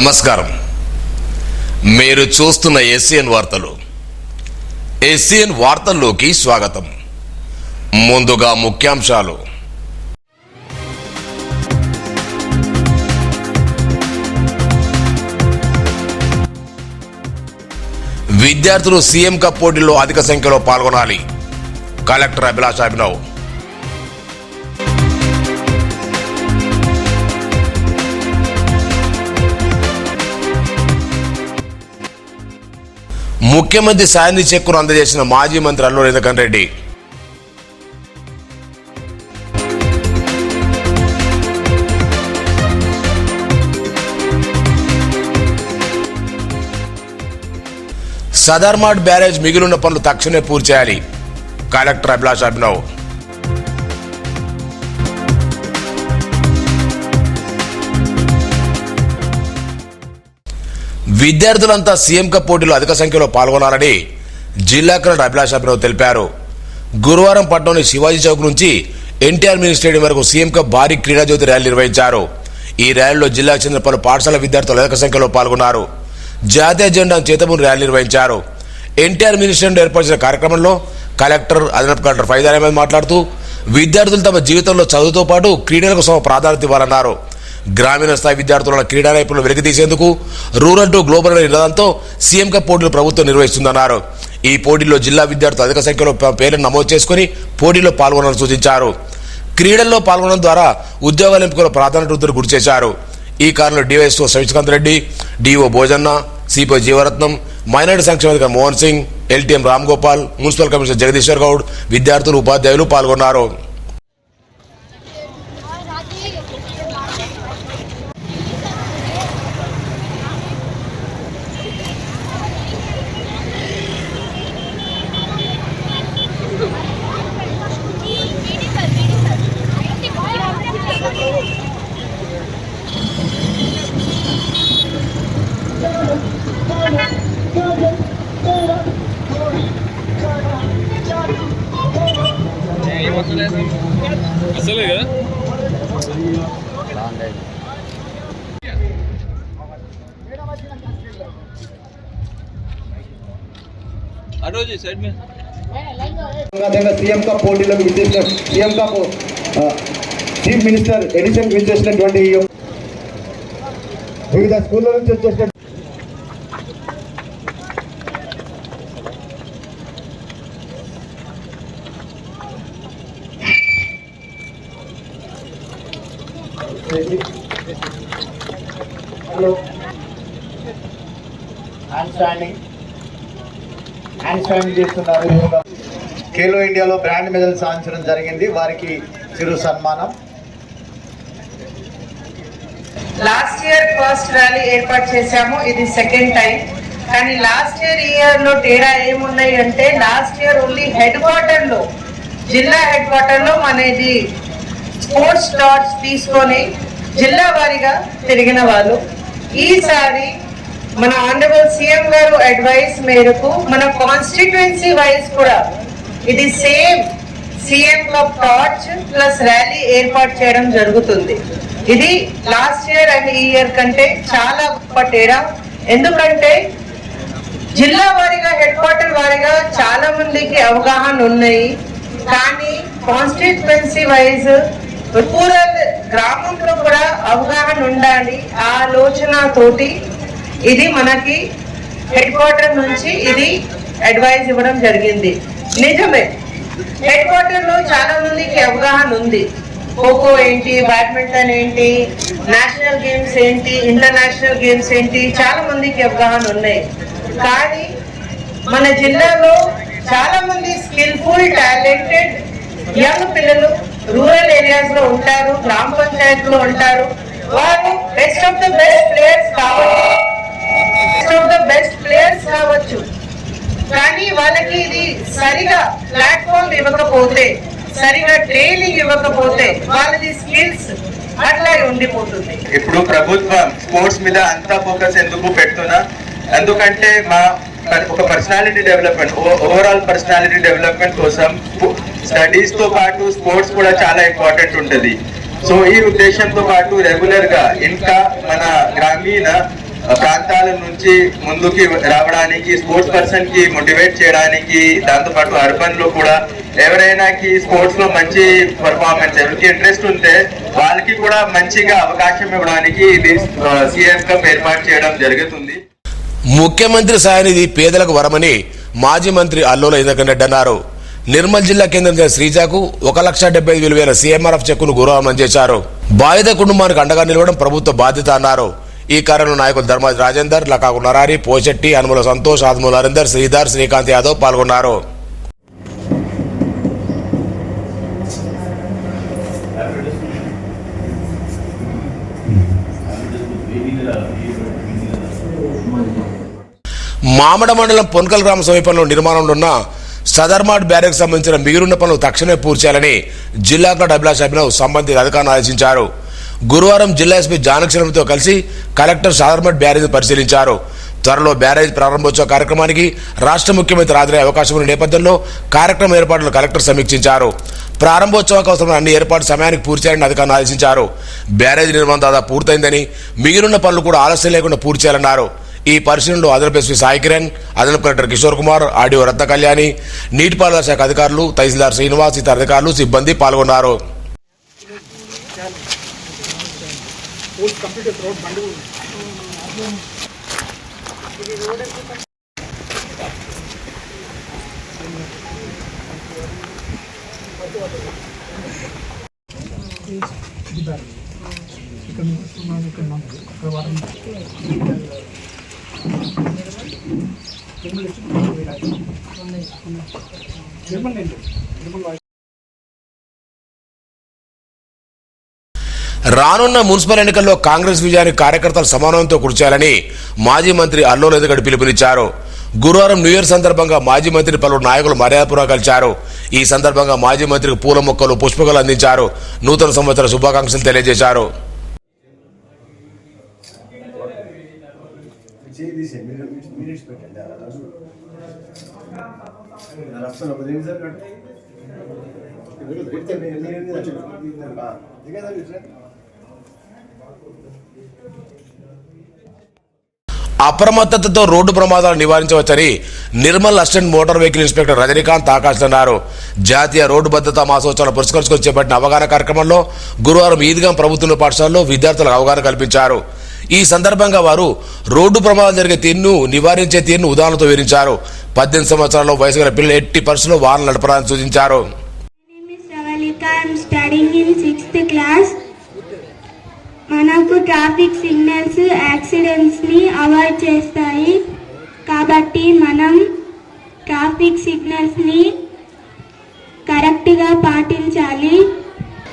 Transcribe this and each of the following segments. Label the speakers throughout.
Speaker 1: నమస్కారం. మీరు చూస్తున్న ఎస్సీఎన్ వార్తలు. ఎస్సీఎన్ వార్తల్లోకి స్వాగతం. ముందుగా ముఖ్యాంశాలు. విద్యార్థులు సీఎం కప్ పోటీల్లో అధిక సంఖ్యలో పాల్గొనాలి. కలెక్టర్ అభిలాష్ అభినవ్. ముఖ్యమంత్రి సాయంత్రి చెక్కును అందజేసిన మాజీ మంత్రి అల్లూరి ఇంద్రకరణ్ రెడ్డి. సదర్మాట్ బ్యారేజ్ మిగిలిన పనులు తక్షణమే పూర్తి చేయాలి. కలెక్టర్ అభిలాష్ అభినవ్. విద్యార్థులంతా సీఎం కప్ పోటీలో అధిక సంఖ్యలో పాల్గొనాలని జిల్లా కలెక్టర్ అభిలాష్ అభినవ్ తెలిపారు. గురువారం పట్టణంలోని శివాజీ చౌక్ నుంచి ఎన్టీఆర్ మినీ స్టేడియం వరకు సీఎం కప్ భారీ క్రీడాజ్యోతి ర్యాలీ నిర్వహించారు. ఈ ర్యాలీలో జిల్లాకు చెందిన పలు పాఠశాల విద్యార్థులు అధిక సంఖ్యలో పాల్గొన్నారు. జాతీయ జెండాను చేతబూని ర్యాలీ నిర్వహించారు. ఎన్టీఆర్ మినీ స్టేడియంలో ఏర్పాటు చేసిన కార్యక్రమంలో కలెక్టర్, అదనపు కలెక్టర్ ఫైజల్ అహ్మద్ మాట్లాడుతూ విద్యార్థులు తమ జీవితంలో చదువుతో పాటు క్రీడలకు సమ ప్రాధాన్యత ఇవ్వాలన్నారు. గ్రామీణ స్థాయి విద్యార్థుల క్రీడా నైపుణ్యం వెలికితీసేందుకు రూరల్ టు గ్లోబల్ అనే నినాదంతో సీఎం కప్ పోటీలు ప్రభుత్వం నిర్వహిస్తుందన్నారు. ఈ పోటీల్లో జిల్లా విద్యార్థులు అధిక సంఖ్యలో పేర్లను నమోదు చేసుకుని పోటీలో పాల్గొనాలని సూచించారు. క్రీడల్లో పాల్గొనడం ద్వారా ఉద్యోగాల ఎంపికలో ప్రాధాన్యత వృద్ధిని గుర్తు చేశారు. ఈ కారణంలో డివైఎస్ఓ శ్రీకాంత్ రెడ్డి, డిఓ భోజన్న, సిపో జీవరత్నం, మైనారిటీ సంక్షేమ అధికారి Mohan Singh, LTM Ram Gopal, municipal commissioner Jagadishwar Goud, విద్యార్థులు, ఉపాధ్యాయులు పాల్గొన్నారు.
Speaker 2: అసలే కదా అరోజు సైడ్ మే
Speaker 3: సీఎం కప్ పోటీలకు విచ్చేసిన CM cup chief minister edition విచ్చేసినటువంటి వివిధ స్కూళ్ళ నుంచి వచ్చేసిన హ్యాండ్ స్టాండింగ్ చేస్తున్నారు. ఖేలో ఇండియాలో బ్రాండ్ మెడల్ సాధించడం జరిగింది. వారికి చిరు సన్మానం.
Speaker 4: లాస్ట్ ఇయర్ ఫస్ట్ ర్యాలీ ఏర్పాటు చేశాము. ఇది సెకండ్ టైం. కానీ లాస్ట్ ఇయర్ లో తేడా ఏమున్నాయి అంటే, last year only head quarter లో, జిల్లా హెడ్ క్వార్టర్ లో మనది స్పోర్ట్స్ టార్చ్ తీసుకొని జిల్లా వారీగా తిరిగిన వాళ్ళు. ఈసారి మన ఆనరబుల్ సీఎం గారు అడ్వైస్ మేరకు మన కాన్స్టిట్యుయెన్సీ వైజ్ కూడా ఇది same CM cup torch plus rally ఏర్పాటు చేయడం జరుగుతుంది. ఇది లాస్ట్ ఇయర్ అండ్ ఈ ఇయర్ కంటే చాలా గొప్ప తేడా. ఎందుకంటే జిల్లా వారీగా, హెడ్ క్వార్టర్ వారీగా చాలా మందికి అవగాహన ఉన్నాయి. కానీ కాన్స్టిట్యుయెన్సీ వైజ్ రూరల్ గ్రామంలో కూడా అవగాహన ఉండాలి. ఆ ఆలోచన తోటి ఇది మనకి హెడ్ క్వార్టర్ నుంచి ఇది అడ్వైజ్ ఇవ్వడం జరిగింది. నిజమే, హెడ్ క్వార్టర్ లో చాలా మందికి అవగాహన ఉంది. ఖోఖో ఏంటి, బ్యాడ్మింటన్ ఏంటి, నేషనల్ గేమ్స్ ఏంటి, ఇంటర్నేషనల్ గేమ్స్ ఏంటి, చాలా మందికి అవగాహన ఉన్నాయి. కానీ మన జిల్లాలో చాలా మంది స్కిల్ఫుల్, టాలెంటెడ్ యంగ్ పిల్లలు రూరల్ ఏరియాస్ లో ఉంటారు, గ్రామ పంచాయతీలో ఉంటారు. వారు best of the best players కావచ్చు. కానీ వాళ్ళకి ఇది సరిగా ప్లాట్ఫామ్ ఇవ్వకపోతే, సరిగా ట్రైనింగ్ ఇవ్వకపోతే వాళ్ళది స్కిల్స్ అట్లాగే ఉండిపోతుంది.
Speaker 5: ఇప్పుడు ప్రభుత్వం స్పోర్ట్స్ మీద అంతా ఫోకస్ ఎందుకు పెడుతున్నా, ఎందుకంటే మా ఒక personality development, overall personality development కోసం స్టడీస్ తో పాటు స్పోర్ట్స్ కూడా చాలా ఇంపార్టెంట్ ఉంటుంది. సో ఈ ఉద్దేశంతో పాటు రెగ్యులర్ గా ఇంకా మన గ్రామీణ ప్రాంతాల నుంచి ముందుకి రావడానికి, స్పోర్ట్స్ పర్సన్ కి మోటివేట్ చేయడానికి, దాంతోపాటు అర్బన్ లో కూడా ఎవరైనా స్పోర్ట్స్ లో మంచి పర్ఫార్మెన్స్, ఎవరికి ఇంట్రెస్ట్ ఉంటే వాళ్ళకి కూడా మంచిగా అవకాశం ఇవ్వడానికి ఇది సీఎం కప్ ఏర్పాటు చేయడం జరుగుతుంది.
Speaker 1: ముఖ్యమంత్రి సాయనిధి పేదలకు వరమని మాజీ మంత్రి అల్లోల ఇంద్రకరణ్ అన్నారు. నిర్మల్ జిల్లా కేంద్రం శ్రీజాకు 1,75,000 సీఎంఆర్ఎఫ్ చెక్కును గురువారం అందజేశారు. బాధిత కుటుంబానికి అండగా నిలవడం ప్రభుత్వ బాధ్యత అన్నారు. ఈ కార్యంలో నాయకులు ధర్మాజి రాజేందర్, లకాకు నరారి, పోశెట్టి, అనుముల సంతోష్, ఆత్మూల హరీందర్, శ్రీధర్, శ్రీకాంత్ యాదవ్ పాల్గొన్నారు. మామడ మండలం పొన్కల్ గ్రామ సమీపంలో నిర్మాణంలో ఉన్న సదర్మాట్ బ్యారేజ్ సంబంధించిన మిగిలిన పనులు తక్షణమే పూర్తి చేయాలని జిల్లా కలెక్టర్ అభిలాష్ అభినవ్ సంబంధిత అధికారులను ఆదేశించారు. గురువారం జిల్లా ఎస్పీ జానకిశరణతో కలిసి కలెక్టర్ సదర్మాట్ బ్యారేజ్ పరిశీలించారు. త్వరలో బ్యారేజ్ ప్రారంభోత్సవ కార్యక్రమానికి రాష్ట్ర ముఖ్యమంత్రి హాజరయ్యే అవకాశం ఉన్న నేపథ్యంలో కార్యక్రమ ఏర్పాట్లను కలెక్టర్ సమీక్షించారు. ప్రారంభోత్సవానికి అవసరమైన అన్ని ఏర్పాట్లు సమయానికి పూర్తి చేయాలని అధికారులను ఆదేశించారు. బ్యారేజ్ నిర్మాణం దాదాపు పూర్తయిందని, మిగిలిన పనులు కూడా ఆలస్యం లేకుండా పూర్తి చేయాలన్నారు. ఈ పరిశీలనలో అదనపు ఎస్పీ సాయి కిరణ్, అదనపు కలెక్టర్ కిషోర్ కుమార్, ఆర్డీఓ రత్న కళ్యాణి, నీటిపారుదల శాఖ అధికారులు, తహసీల్దార్ శ్రీనివాస్, ఇతర అధికారులు, సిబ్బంది పాల్గొన్నారు. రానున్న మున్సిపల్ ఎన్నికల్లో కాంగ్రెస్ విజయానికి కార్యకర్తలు సమానంతో కృషి చేయాలని మాజీ మంత్రి అల్లోల ఎదుగడి పిలుపునిచ్చారు. గురువారం న్యూ ఇయర్ సందర్భంగా మాజీ మంత్రి పలువురు నాయకులు మర్యాదపూర్వకంగా కలిశారు. ఈ సందర్భంగా మాజీ మంత్రికి పూల మొక్కలు, పుష్పకలు అందించారు. నూతన సంవత్సర శుభాకాంక్షలు తెలియజేశారు. అప్రమత్తతతో రోడ్డు ప్రమాదాలు నివారించవచ్చని Nirmal assistant motor vehicle inspector Rajinikanth Akash అన్నారు. జాతీయ రోడ్డు భద్రతా మాసోత్సవాలను పురస్కరించుకొని చేపట్టిన అవగాహన కార్యక్రమంలో గురువారం ఈద్గాం ప్రభుత్వ పాఠశాలలో విద్యార్థులకు అవగాహన కల్పించారు. ఈ సందర్భంగా వారు రోడ్డు ప్రమాదాలు జరిగే తీరును, నివారించే తీరును ఉదాహరణతో వివరించారు. 18 సంవత్సరాల వయసు గల పిల్లలు ఎట్టి పరిస్థితుల్లో వాహనం నడపడానికి సూచించారు.
Speaker 6: మనకు ట్రాఫిక్ సిగ్నల్స్ యాక్సిడెంట్స్ ని అవాయిడ్ చేస్తాయి కాబట్టి మనం ట్రాఫిక్ సిగ్నల్స్ ని కరెక్ట్ గా పాటించాలి.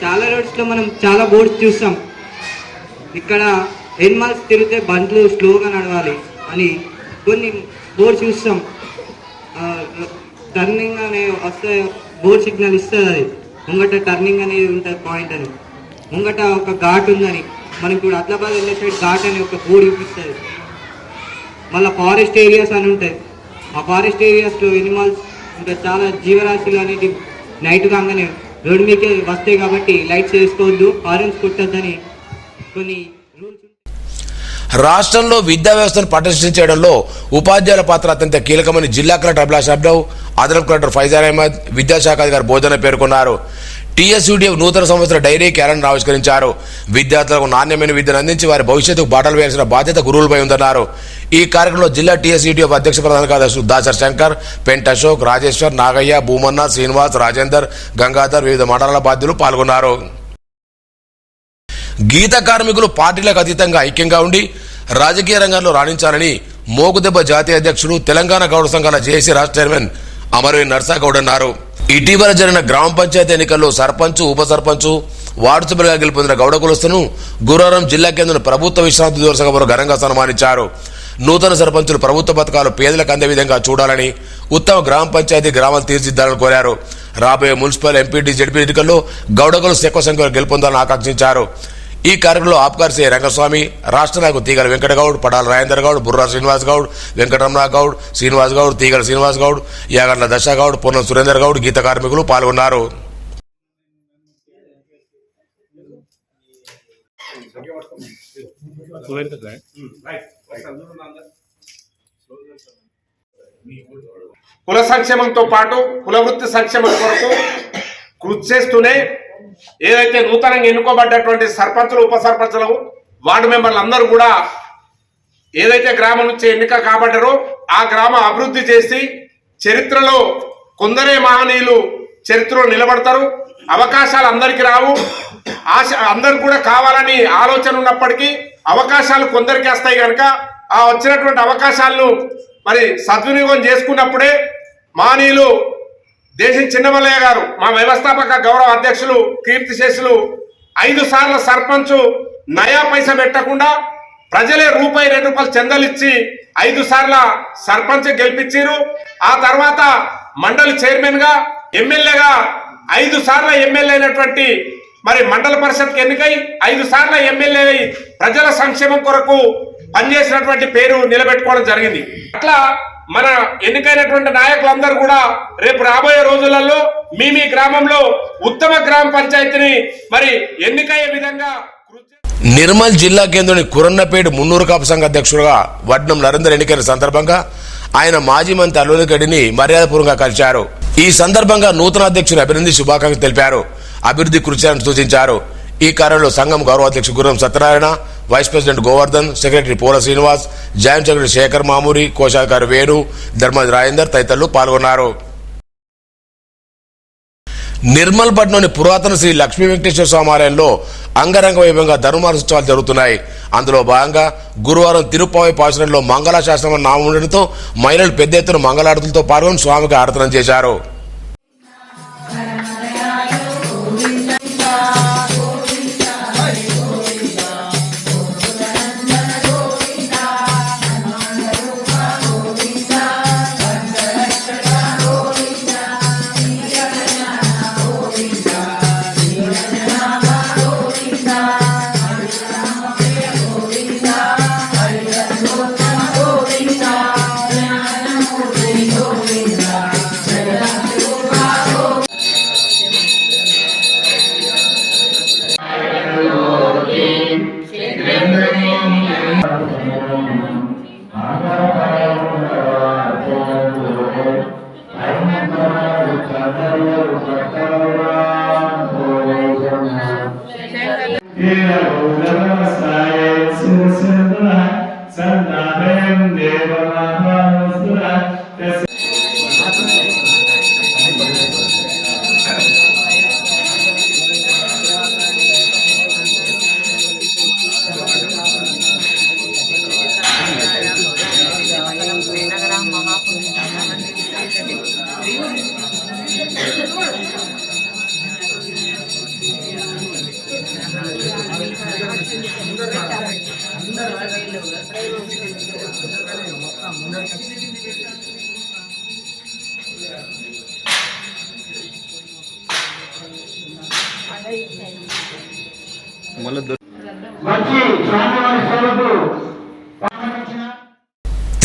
Speaker 7: చాలా రోడ్స్ లో మనం చాలా బోర్డ్స్ చూస్తాం. ఇక్కడ ఎనిమల్స్ తిరిగితే బండ్లు స్లోగా నడవాలి అని కొన్ని బోర్డ్స్ చూస్తాం. టర్నింగ్ అనే వస్తే బోర్డ్ సిగ్నల్ ఇస్తుంది, అది ముంగట టర్నింగ్ అనేది ఉంటుంది పాయింట్ అని, ముంగట ఒక ఘాట్ ఉందని మనకి ఇప్పుడు ఆదిలాబాద్ వెళ్ళే సైడ్ ఘాట్ అని ఒక బోర్డు చూపిస్తుంది. మళ్ళీ ఫారెస్ట్ ఏరియాస్ అని ఉంటాయి. ఆ ఫారెస్ట్ ఏరియాస్లో ఎనిమల్స్ ఇంకా చాలా జీవరాశులు అనేది నైట్ కాగానే రోడ్డు మీకే వస్తాయి కాబట్టి లైట్స్ వేసుకోవద్దు, హార్న్స్ కొట్టద్దని కొన్ని రూల్స్.
Speaker 1: రాష్ట్రంలో విద్యా వ్యవస్థను పటిష్టం ఉపాధ్యాయుల పాత్ర అత్యంత కీలకమని జిల్లా కలెక్టర్ అభిలాష్ అభినవ్, అదనపు కలెక్టర్ ఫైజాన్ అహ్మద్, విద్యాశాఖ అధికారి బోధన పేర్కొన్నారు. టీఎస్యూడీఎఫ్ నూతన సంవత్సర డైరీ క్యాలెండర్ ఆవిష్కరించారు. విద్యార్థులకు నాణ్యమైన విద్యను అందించి వారి భవిష్యత్తుకు బాటలు వేయాల్సిన బాధ్యత గురువులపై ఉందన్నారు. ఈ కార్యక్రమంలో జిల్లా టీఎస్యూడీఎఫ్ అధ్యక్ష ప్రధాన కార్యదర్శి దాసర్ శంకర్, పెంట్ అశోక్, రాజేశ్వర్, నాగయ్య, భూమన్న, శ్రీనివాస్, రాజేందర్, గంగాధర్, వివిధ మండలాల బాధ్యులు పాల్గొన్నారు. గీత కార్మికులు పార్టీలకు అతీతంగా ఐక్యంగా ఉండి రాజకీయ రంగంలో రాణించాలని మోగుదెబ్బ జాతీయ అధ్యక్షుడు, తెలంగాణ గౌడ సంఘాల జేఏసీ రాష్ట్ర చైర్మన్ అమరవీర్ నర్సాగౌడ్ అన్నారు. ఇటీవల జరిగిన గ్రామ పంచాయతీ ఎన్నికల్లో సర్పంచ్, ఉప సర్పంచ్, వార్డు సభ్యులుగా గెలుపొందిన గౌడ కులస్తును గురువారం జిల్లా కేంద్రం ప్రభుత్వ విశ్రాంతి దివస సభలో ఘనంగా సన్మానించారు. నూతన సర్పంచులు ప్రభుత్వ పథకాలు పేదలకు అందే విధంగా చూడాలని, ఉత్తమ గ్రామ పంచాయతీ గ్రామాలు తీర్చిదిద్దాలని కోరారు. రాబోయే మున్సిపల్, ఎంపీటీ, జడ్పీ ఎన్నికల్లో గౌడ కులస్తు ఎక్కువ సంఖ్యలో గెలుపొందాలని ఆకాంక్షించారు. ఈ కార్యక్రమంలో ఆప్కార్ సి రంగస్వామి, రాష్ట్ర నాయకులు తీగల వెంకటగౌడ్, పడాల రాజేందర్ గౌడ్, బుర్రా శ్రీనివాస్ గౌడ్, వెంకటరమణ గౌడ్, శ్రీనివాస్ గౌడ్, తీగల శ్రీనివాస్ గౌడ్, యాగండ్ల దశగౌడ్, పొన్నం సురేందర్ గౌడ్, గీత కార్మికులు పాల్గొన్నారు.
Speaker 8: కుల సంక్షేమంతో పాటు కుల వృత్తి సంక్షేమం కొరకు కృషి చేస్తూనే ఏదైతే నూతనంగా ఎన్నుకోబడ్డటువంటి సర్పంచులు ఉప సర్పంచులు వార్డు మెంబర్లు అందరూ కూడా ఏదైతే గ్రామం నుంచి ఎన్నిక కాబడ్డారో ఆ గ్రామ అభివృద్ధి చేసి చరిత్రలో కొందరే మహనీయులు చరిత్రలో నిలబడతారు. అవకాశాలు అందరికీ రావు, ఆశ అందరికి కూడా కావాలని ఆలోచన ఉన్నప్పటికీ అవకాశాలు కొందరికి వస్తాయి కనుక ఆ వచ్చినటువంటి అవకాశాలను మరి సద్వినియోగం చేసుకున్నప్పుడే మహనీయులు దేశం చిన్నమల్లయ్య గారు మా వ్యవస్థాపక గౌరవ అధ్యక్షులు కీర్తిశేషులు 5 సార్ల సర్పంచ్ నయా పైసా పెట్టకుండా ప్రజలే రూపాయి 2 రూపాయలు చందలిచ్చి 5 సార్ల సర్పంచ్ గెలిపించారు. ఆ తర్వాత మండలి చైర్మన్ గా ఎమ్మెల్యేగా 5 సార్ల ఎమ్మెల్యే అయినటువంటి మరి మండల పరిషత్కి ఎన్నికై 5 సార్ల ఎమ్మెల్యే ప్రజల సంక్షేమం కొరకు పనిచేసినటువంటి పేరు నిలబెట్టుకోవడం జరిగింది. అట్లా మన ఎన్నికైనటువంటి నాయకులందరూ కూడా రేపు రాబోయే రోజులలో మీ గ్రామంలో ఉత్తమ గ్రామ పంచాయతీని మరి ఎన్నికయ్యే విధంగా
Speaker 1: నిర్మల్ జిల్లా కేంద్రంలోని కురన్నపేట మున్నూరు కాపు సంఘ అధ్యక్షుడుగా వడ్నం నరేందర్ ఎన్నికైన సందర్భంగా ఆయన మాజీ మంత్రి అల్లునిగడ్డిని మర్యాదపూర్వకంగా కలిశారు. ఈ సందర్భంగా నూతన అధ్యక్షుని అభినందించి శుభాకాంక్షలు తెలిపారు. అభివృద్ధి కృషి చేయాలని సూచించారు. ఈ కార్యంలో సంఘం గౌరవ అధ్యక్షుడు Gurram Satyanarayana, vice president Govardhan, secretary Pola Srinivas, joint secretary Sekhar Mamuri, కోశాధికారి వేణు, ధర్మజ్ రాజేందర్ తదితరులు పాల్గొన్నారు. నిర్మల్ పట్నంలోని పురాతన శ్రీ లక్ష్మీ వెంకటేశ్వర స్వామి ఆలయంలో అంగరంగ వైభవంగా ధనుర్మాసోత్సవాలు జరుగుతున్నాయి. అందులో భాగంగా గురువారం తిరుప్పావై పాశురంలో మంగళాశాసనం నామం ఉండడంతో మహిళలు పెద్ద ఎత్తున మంగళారతులతో పాల్గొని స్వామికి ఆరాధన చేశారు.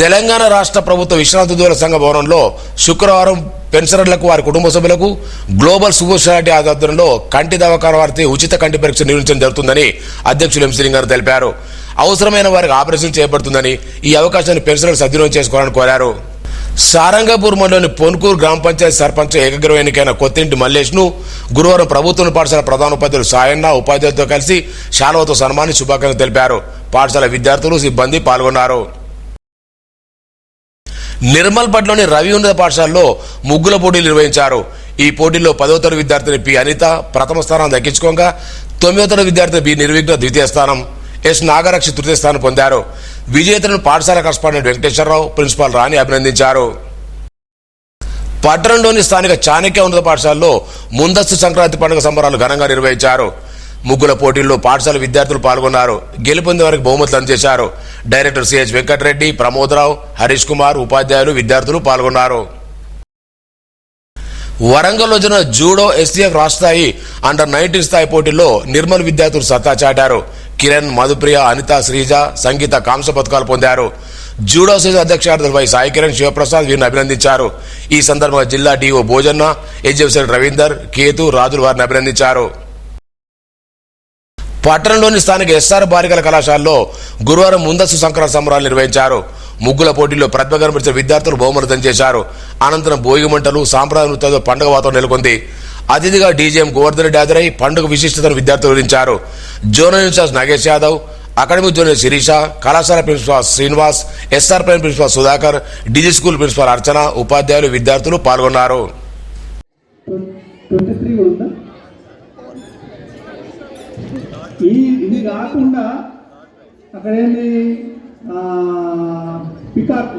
Speaker 1: తెలంగాణ రాష్ట్ర ప్రభుత్వ విశ్రాంతి ఉద్యోగుల సంఘ భవనంలో శుక్రవారం పెన్షనర్లకు వారి కుటుంబ సభ్యులకు గ్లోబల్ సూపర్ స్పెషాలిటీ ఆధ్వర్యంలో కంటి దవాఖాన వారికి ఉచిత కంటి పరీక్ష నిర్వహించడం జరుగుతుందని అధ్యక్షులు ఎం శ్రీనివాస్ తెలిపారు. అవసరమైన వారికి ఆపరేషన్ చేయబడుతుందని ఈ అవకాశాన్ని పెన్షనర్లు సద్వినియోగం చేసుకోవాలని కోరారు. సారంగపూర్ మండలంలోని పొన్కూరు గ్రామ పంచాయతీ సర్పంచ్ ఏకగ్రీవ ఎన్నికైన కొత్తింటి మల్లేష్ ను గురువారం ప్రభుత్వ పాఠశాల ప్రధాన ఉపాధ్యాయులు సాయన్న ఉపాధ్యాయులతో కలిసి శాలువతో సన్మానించి శుభాకాంక్షలు తెలిపారు. పాఠశాల విద్యార్థులు సిబ్బంది పాల్గొన్నారు. నిర్మల్ పట్నంలోని రవి ఉన్నత పాఠశాలలో ముగ్గుల పోటీలు నిర్వహించారు. ఈ పోటీల్లో 10వ తరగతి విద్యార్థిని పి అనిత ప్రథమ స్థానాన్ని దక్కించుకోగా 9వ తరగతి విద్యార్థి బి నిర్విఘ్న ద్వితీయ స్థానం, ఎస్ నాగరక్షి తృతీయ స్థానం పొందారు. విజేతలను పాఠశాల కరస్పాండెంట్ వెంకటేశ్వరరావు, ప్రిన్సిపాల్ రాణి అభినందించారు. పట్టణంలోని స్థానిక చాణక్య ఉన్నత పాఠశాలలో ముందస్తు సంక్రాంతి పండుగ సంబరాలు ఘనంగా నిర్వహించారు. ముగ్గుల పోటీల్లో పాఠశాల విద్యార్థులు పాల్గొన్నారు. గెలుపొందే వారికి బహుమతులు అందజేశారు. డైరెక్టర్ సిహెచ్ వెంకటరెడ్డి, ప్రమోదరావు, హరీష్ కుమార్, ఉపాధ్యాయులు, విద్యార్థులు పాల్గొన్నారు. వరంగల్లో జరిగిన జూడో ఎస్టీఎఫ్ రాష్ట్ర స్థాయి అండర్-19 స్థాయి పోటీల్లో నిర్మల్ విద్యార్థులు సత్తా చాటారు. కిరణ్, మధుప్రియ, అనిత, శ్రీజ, సంగీత కాంస్య పథకాలు పొందారు. జూడో సీజన్ అధ్యక్షుడు వై సాయి కిరణ్, శివప్రసాద్ వీరిని అభినందించారు. ఈ సందర్భంగా జిల్లా డిఓ భోజన్న, హెచ్ఎఫ్సీ రవీందర్, కేతు, రాజులు వారిని అభినందించారు. పట్టణంలోని స్థానిక ఎస్ఆర్ బాలికల కళాశాలలో గురువారం ముందస్తు సంక్రాంతి సంబరాలు నిర్వహించారు. ముగ్గుల పోటీల్లో ప్రతిభ కనబరిచిన విద్యార్థులు బహుమతులు చేశారు. అనంతరం భోగి మంటలు, సాంప్రదాయ నృత్యాలతో పండుగ వాతావరణం నెలకొంది. అతిథిగా డీజీఎం గోవర్ధన్ రెడ్డి హాజరై పండుగ విశిష్టతను విద్యార్థులు వివరించారు. Zonal incharge Nagesh Yadav, academic junior Sirisha, కళాశాల principal Srinivas, SR prime principal Sudhakar, DG school principal Archana, ఉపాధ్యాయులు, విద్యార్థులు పాల్గొన్నారు.
Speaker 9: ఇది కాకుండా అక్కడ ఏంటి పికాక్,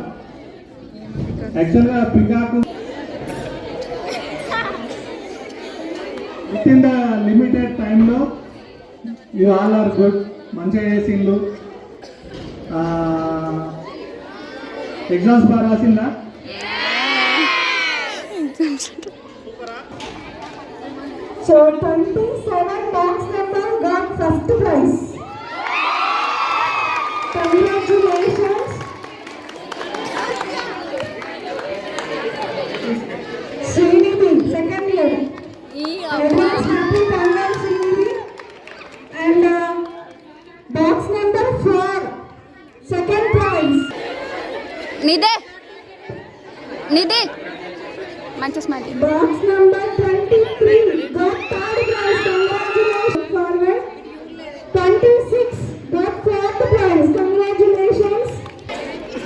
Speaker 9: యాక్చువల్గా peacock with in the limited టైంలో యూ ఆల్ ఆర్ గుడ్, మంచిగా చేసిండ్రు. ఎగ్జామ్స్ బాగా రాసిందా?
Speaker 6: So 27 box members got first prize. Congratulations. Srinidhi, second year. Everyone's happy. Congrats, Srinidhi. And box number 4, second prize.
Speaker 10: Nidhi. Manchas Mali.
Speaker 6: Box number 23 got third prize. Congratulations. Forward. 26 got fourth prize. Congratulations.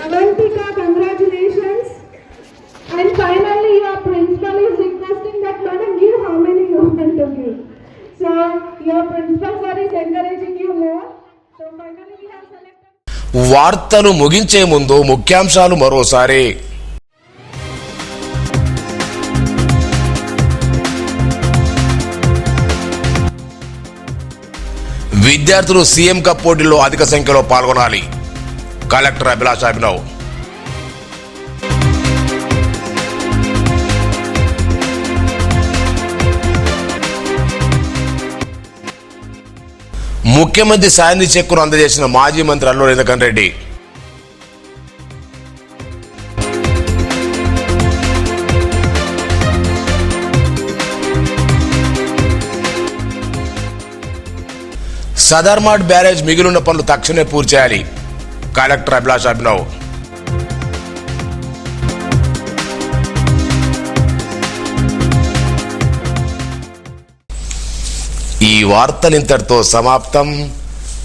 Speaker 6: Avantika, congratulations. And finally, your principal is requesting that madam give how many you want to give. So your principal sir is encouraging you more. So finally we have selected.
Speaker 1: వార్తలు ముగించే ముందు ముఖ్యాంశాలు మరోసారి. విద్యార్థులు CM cup పోటీల్లో అధిక సంఖ్యలో పాల్గొనాలి. కలెక్టర్ అభిలాష్ అభినవ్. ముఖ్యమంత్రి సాయంత్రి చెక్కును అందజేసిన మాజీ మంత్రి అల్లూరి ఇంద్రకరణ్ రెడ్డి. సదర్మాట్ బ్యారేజ్ మిగిలిన పనులు తక్షణమే పూర్తి చేయాలి. కలెక్టర్ అభిలాష్ అభినవ్. ఈ వార్తలు ఇంతటితో సమాప్తం.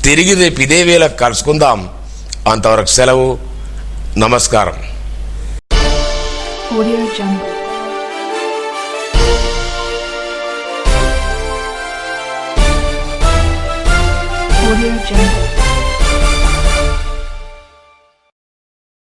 Speaker 1: తిరిగి రేపు ఇదే వేళ కలుసుకుందాం. అంతవరకు సెలవు. నమస్కారం.
Speaker 10: Audio Jungle. Audio Jungle.